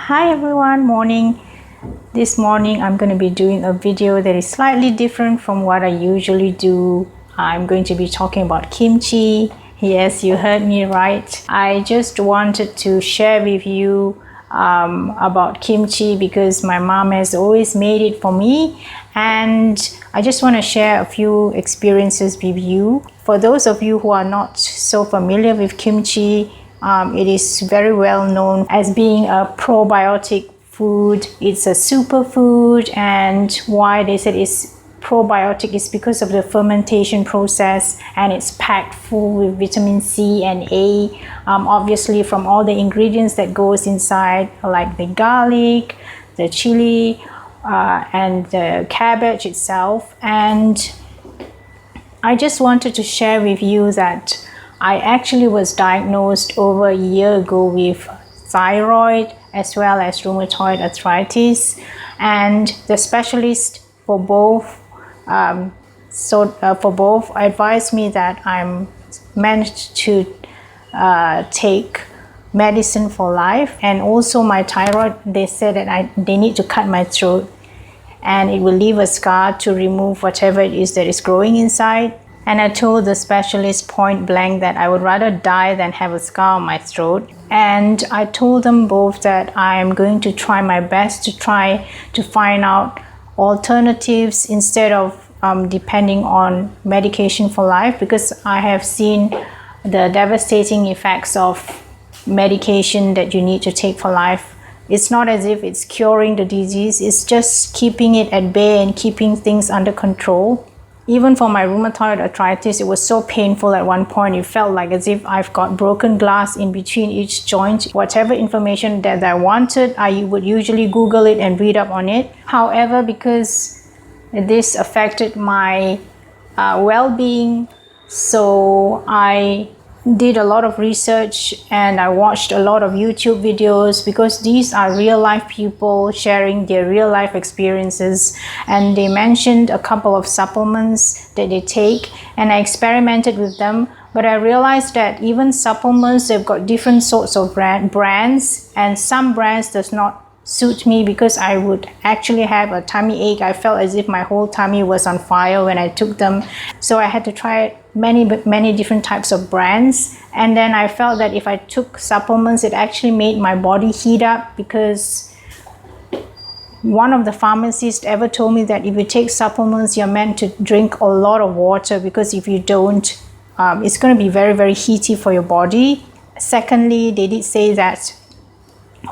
Hi everyone, morning. This morning I'm going to be doing a video that is slightly different from what I usually do. I'm going to be talking about kimchi. Yes, you heard me right. I just wanted to share with you about kimchi because my mom has always made it for me, and I just want to share a few experiences with you. For those of you who are not so familiar with kimchi, it is very well known as being a probiotic food. It's a superfood, and why they said it's probiotic is because of the fermentation process, and it's packed full with vitamin C and A, obviously from all the ingredients that goes inside, like the garlic, the chili, and the cabbage itself. And I just wanted to share with you that I actually was diagnosed over a year ago with thyroid as well as rheumatoid arthritis, and the specialist for both advised me that I'm meant to take medicine for life. And also my thyroid, they said that they need to cut my throat, and it will leave a scar to remove whatever it is that is growing inside. And I told the specialist point blank that I would rather die than have a scar on my throat. And I told them both that I'm going to try my best to find out alternatives instead of depending on medication for life, because I have seen the devastating effects of medication that you need to take for life. It's not as if it's curing the disease, it's just keeping it at bay and keeping things under control. Even for my rheumatoid arthritis, it was so painful at one point. It felt like as if I've got broken glass in between each joint. Whatever information that I wanted, I would usually Google it and read up on it. However, because this affected my well-being, so I did a lot of research and I watched a lot of YouTube videos, because these are real life people sharing their real life experiences, and they mentioned a couple of supplements that they take, and I experimented with them. But I realized that even supplements, they've got different sorts of brands, and some brands does not suit me because I would actually have a tummy ache. I felt as if my whole tummy was on fire when I took them. So I had to try many different types of brands, and then I felt that if I took supplements, it actually made my body heat up, because one of the pharmacists ever told me that if you take supplements, you're meant to drink a lot of water, because if you don't, it's going to be very, very heaty for your body. Secondly, they did say that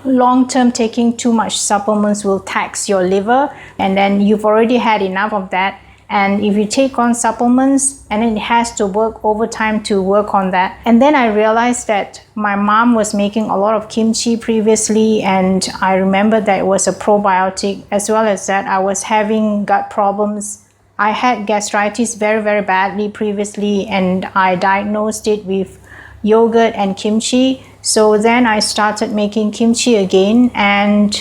long-term taking too much supplements will tax your liver, and then you've already had enough of that. And if you take on supplements, and then it has to work overtime to work on that. And then I realized that my mom was making a lot of kimchi previously, and I remember that it was a probiotic. As well as that, I was having gut problems. I had gastritis very, very badly previously, and I diagnosed it with yogurt and kimchi. So then I started making kimchi again, and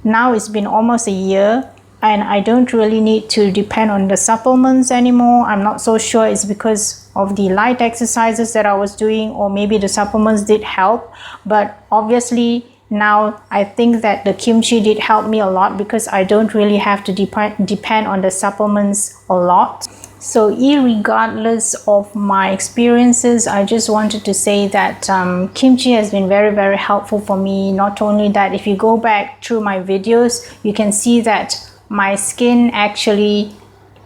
now it's been almost a year, and I don't really need to depend on the supplements anymore. I'm not so sure it's because of the light exercises that I was doing, or maybe the supplements did help. But obviously now I think that the kimchi did help me a lot, because I don't really have to depend on the supplements a lot. So irregardless of my experiences, I just wanted to say that kimchi has been very, very helpful for me. Not only that, if you go back through my videos, you can see that my skin actually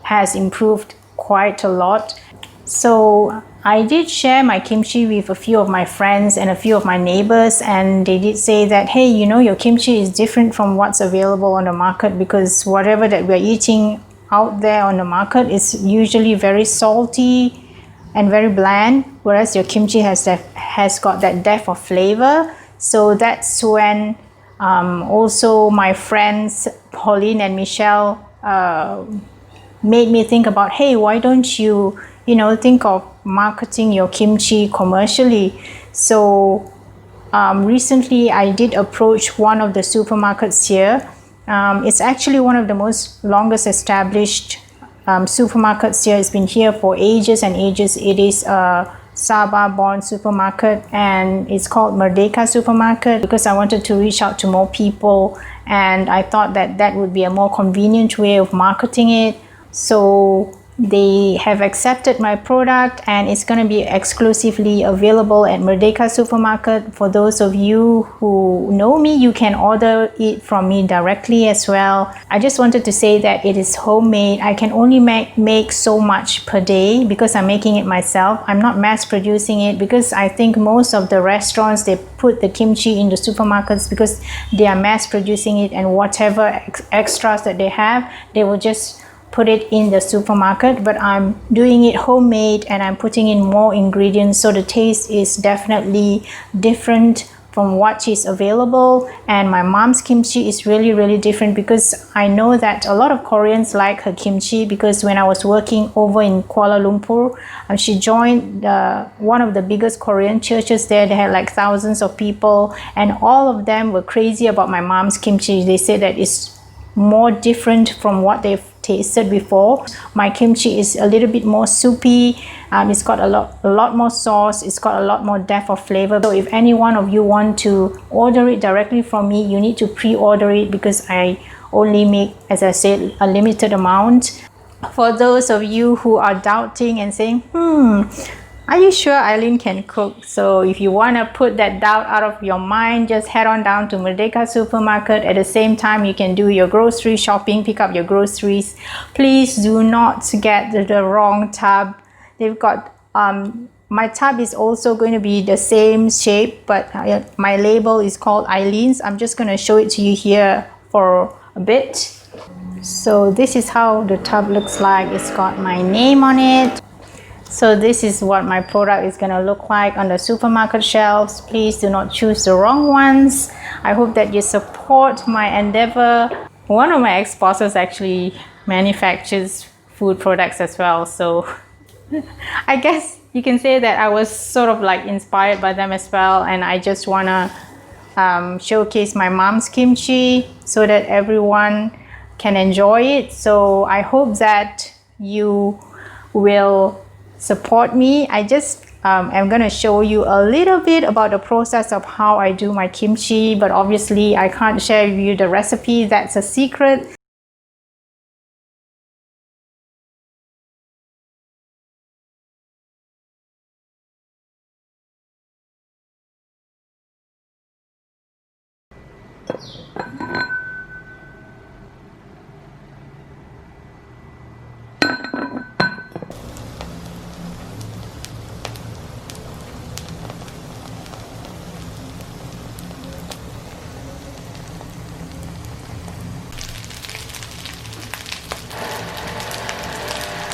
has improved quite a lot. So I did share my kimchi with a few of my friends and a few of my neighbors, and they did say that, hey, you know, your kimchi is different from what's available on the market, because whatever that we're eating out there on the market is usually very salty and very bland, whereas your kimchi has got that depth of flavor. So that's when also my friends Pauline and Michelle made me think about, hey, why don't you think of marketing your kimchi commercially? So recently I did approach one of the supermarkets here. It's actually one of the most longest established supermarkets here. It's been here for ages and ages. It is a Sabah-born supermarket, and it's called Merdeka Supermarket, because I wanted to reach out to more people, and I thought that that would be a more convenient way of marketing it. So they have accepted my product, and it's going to be exclusively available at Merdeka Supermarket. For those of you who know me, you can order it from me directly as well. I just wanted to say that it is homemade. I can only make so much per day because I'm making it myself. I'm not mass producing it, because I think most of the restaurants, they put the kimchi in the supermarkets because they are mass producing it, and whatever extras that they have, they will just put it in the supermarket. But I'm doing it homemade, and I'm putting in more ingredients, so the taste is definitely different from what is available. And my mom's kimchi is really different, because I know that a lot of Koreans like her kimchi, because when I was working over in Kuala Lumpur, she joined one of the biggest Korean churches there. They had like thousands of people, and all of them were crazy about my mom's kimchi. They said that it's more different from what they've tasted before. My kimchi is a little bit more soupy. It's got a lot more sauce. It's got a lot more depth of flavor. So if any one of you want to order it directly from me, you need to pre-order it, because I only make, as I said, a limited amount. For those of you who are doubting and saying, are you sure Eileen can cook? So if you want to put that doubt out of your mind, just head on down to Merdeka Supermarket. At the same time, you can do your grocery shopping, pick up your groceries. Please do not get the wrong tub. They've got, my tub is also going to be the same shape, but my label is called Eileen's. I'm just going to show it to you here for a bit. So this is how the tub looks like. It's got my name on it. So this is what my product is going to look like on the supermarket shelves. Please do not choose the wrong ones. I hope that you support my endeavor. One of my ex-bosses actually manufactures food products as well. So I guess you can say that I was sort of like inspired by them as well. And I just want to showcase my mom's kimchi so that everyone can enjoy it. So I hope that you will support me. I just am going to show you a little bit about the process of how I do my kimchi, but obviously I can't share with you the recipe. That's a secret.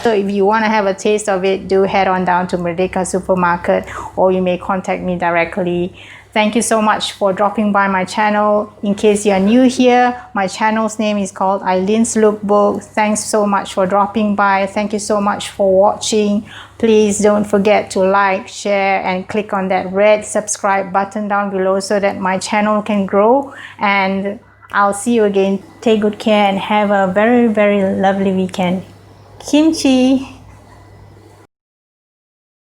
So if you want to have a taste of it, do head on down to Merdeka Supermarket, or you may contact me directly. Thank you so much for dropping by my channel. In case you're new here, my channel's name is called Eileen's Lookbook. Thanks so much for dropping by. Thank you so much for watching. Please don't forget to like, share, and click on that red subscribe button down below so that my channel can grow. And I'll see you again. Take good care and have a very lovely weekend. Kimchi!